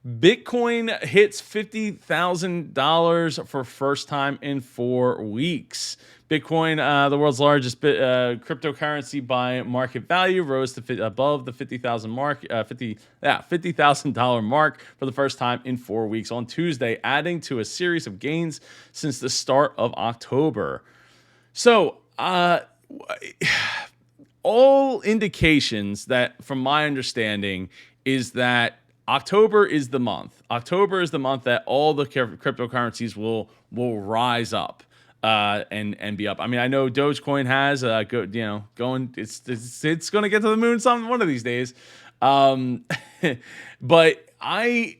Bitcoin hits $50,000 for first time in 4 weeks. Bitcoin, the world's largest cryptocurrency by market value, rose to above the 50,000 mark, $50,000 mark for the first time in 4 weeks on Tuesday, adding to a series of gains since the start of October. So, all indications that, from my understanding, is that October is the month. October is the month that all the cryptocurrencies will rise up and be up. I mean, I know Dogecoin has going. It's going to get to the moon one of these days. But I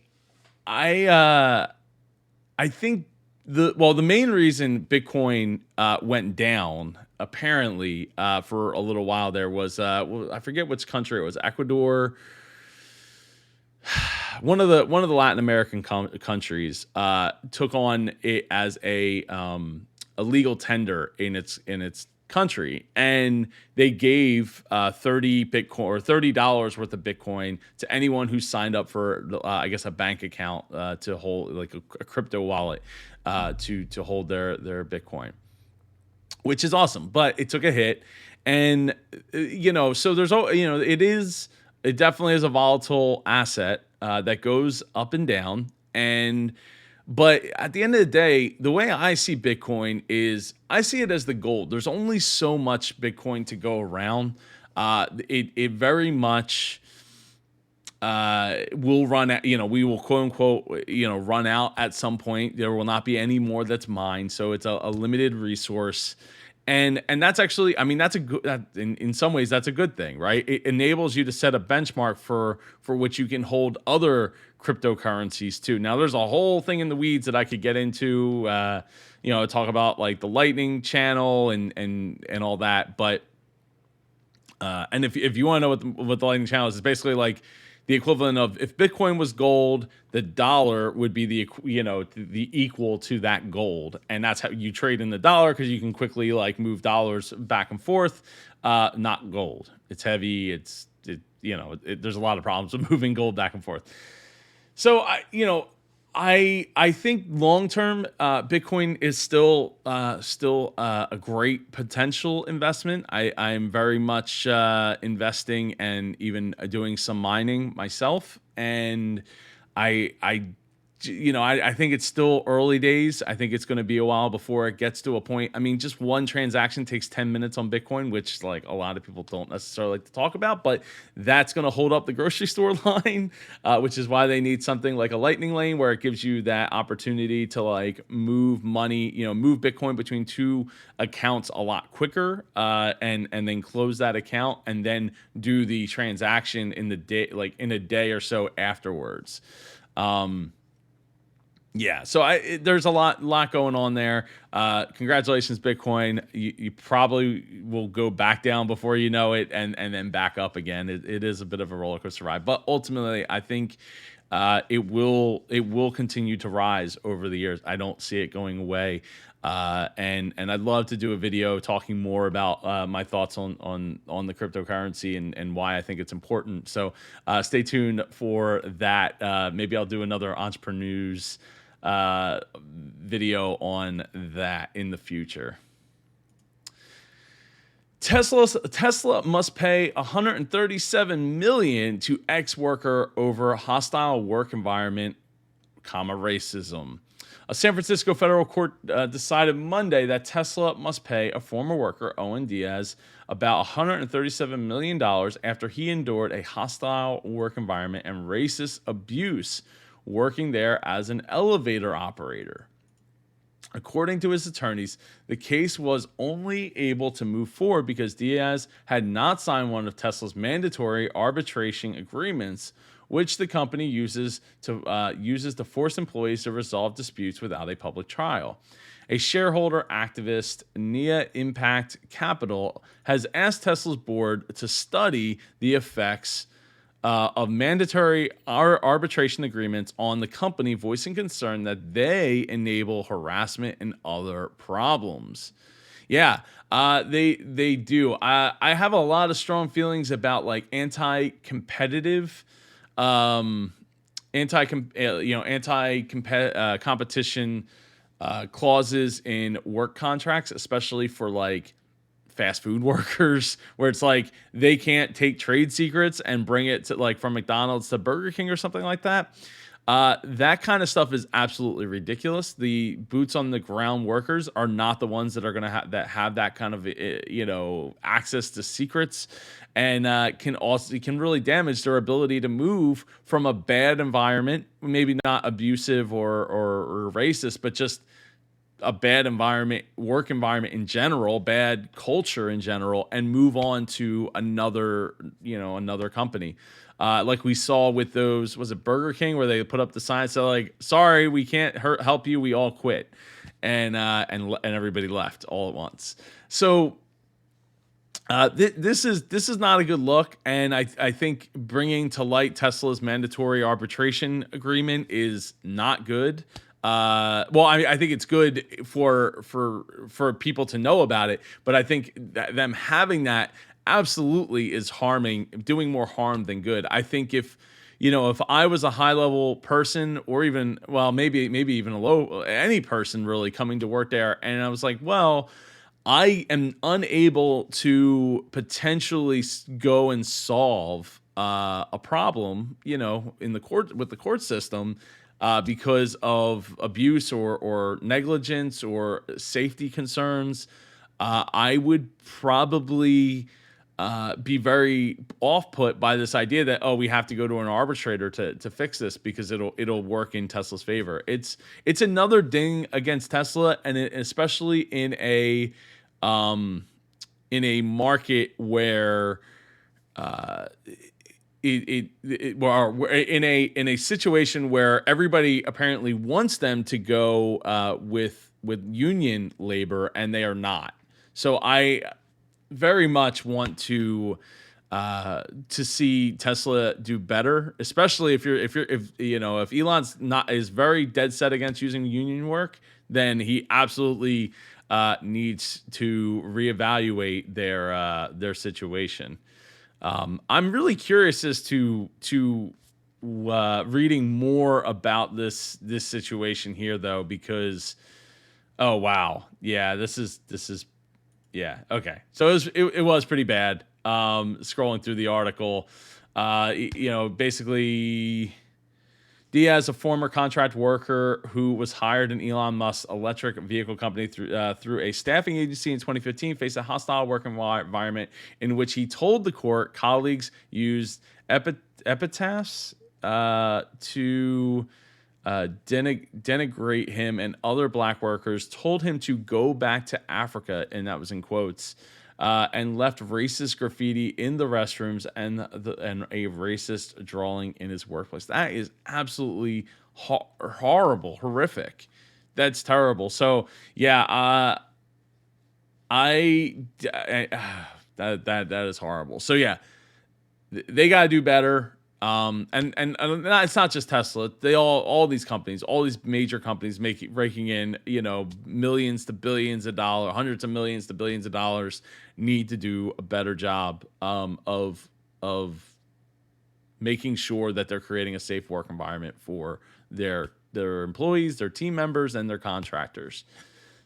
think the main reason Bitcoin went down apparently for a little while there was I forget which country it was, Ecuador. One of the Latin American countries took on it as a legal tender in its country, and they gave 30 Bitcoin or $30 worth of Bitcoin to anyone who signed up for I guess a bank account to hold like a crypto wallet to hold their Bitcoin, which is awesome. But it took a hit, and so there's it definitely is a volatile asset that goes up and down. But at the end of the day, the way I see Bitcoin is I see it as the gold. There's only so much Bitcoin to go around. It very much will run out. We will quote unquote run out at some point. There will not be any more that's mined. So it's a limited resource. And that's actually, I mean, that's a good, in some ways, that's a good thing, right? It enables you to set a benchmark for which you can hold other cryptocurrencies too. Now, there's a whole thing in the weeds that I could get into, talk about like the Lightning channel and all that. But and if you want to know what the Lightning channel is, it's basically like the equivalent of if Bitcoin was gold, the dollar would be the equal to that gold, and that's how you trade in the dollar because you can quickly like move dollars back and forth. Not gold. It's heavy. There's a lot of problems with moving gold back and forth. So I think long term, Bitcoin is still a great potential investment. I'm very much investing and even doing some mining myself, and I think it's still early days. I think it's going to be a while before it gets to a point. I mean, just one transaction takes 10 minutes on Bitcoin, which like a lot of people don't necessarily like to talk about, but that's going to hold up the grocery store line, which is why they need something like a Lightning Lane where it gives you that opportunity to like move money, move Bitcoin between two accounts a lot quicker, and then close that account and then do the transaction in the day, like in a day or so afterwards. Yeah, so there's a lot going on there. Congratulations, Bitcoin. You probably will go back down before you know it, and then back up again. It is a bit of a roller coaster ride, but ultimately, I think it will continue to rise over the years. I don't see it going away. And I'd love to do a video talking more about my thoughts on the cryptocurrency and why I think it's important. So stay tuned for that. Maybe I'll do another entrepreneurs video on that in the future. Tesla must pay $137 million to ex-worker over hostile work environment, racism. A San Francisco federal court decided Monday that Tesla must pay a former worker, Owen Diaz, about $137 million after he endured a hostile work environment and racist abuse working there as an elevator operator. According to his attorneys, the case was only able to move forward because Diaz had not signed one of Tesla's mandatory arbitration agreements, which the company uses to force employees to resolve disputes without a public trial. A shareholder activist, Nia Impact Capital, has asked Tesla's board to study the effects of mandatory arbitration agreements on the company, voicing concern that they enable harassment and other problems. Yeah, they do. I have a lot of strong feelings about like anti-competitive anti competition clauses in work contracts, especially for like fast food workers, where it's like they can't take trade secrets and bring it to like from McDonald's to Burger King or something like that. That kind of stuff is absolutely ridiculous. The boots on the ground workers are not the ones that are going to have that kind of access to secrets, and can really damage their ability to move from a bad environment, maybe not abusive or racist, but just a bad environment, work environment in general, bad culture in general, and move on to another company. Like we saw with those, was it Burger King, where they put up the sign, so like, sorry, we can't help you, we all quit, and everybody left all at once. So this is not a good look, and I think bringing to light Tesla's mandatory arbitration agreement is not good. Well, I think it's good for people to know about it, but I think that them having that absolutely is doing more harm than good. I think if I was a high level person, or even, well, maybe even any person really coming to work there, and I was like, well, I am unable to potentially go and solve a problem, in the court with the court system, because of abuse or negligence or safety concerns. I would probably be very off put by this idea that, oh, we have to go to an arbitrator to fix this because it'll work in Tesla's favor. It's another ding against Tesla, and especially in a market where in a situation where everybody apparently wants them to go with union labor, and they are not. So I very much want to see Tesla do better, especially if Elon's not is very dead set against using union work, then he absolutely needs to reevaluate their situation. I'm really curious as to reading more about this situation here, though, because, oh wow, yeah, this is yeah, okay. So it was pretty bad. Scrolling through the article, basically, Diaz, a former contract worker who was hired in Elon Musk's electric vehicle company through a staffing agency in 2015, faced a hostile work environment in which he told the court colleagues used epitaphs to denigrate him, and other black workers told him to go back to Africa, and that was in quotes, and left racist graffiti in the restrooms and a racist drawing in his workplace. That is absolutely horrible, horrific. That's terrible. So yeah, that is horrible. So yeah, they got to do better. And it's not just Tesla. They all these companies, all these major companies raking in, millions to billions of dollars, hundreds of millions to billions of dollars, need to do a better job of making sure that they're creating a safe work environment for their employees, their team members, and their contractors.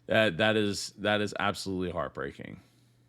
That is absolutely heartbreaking.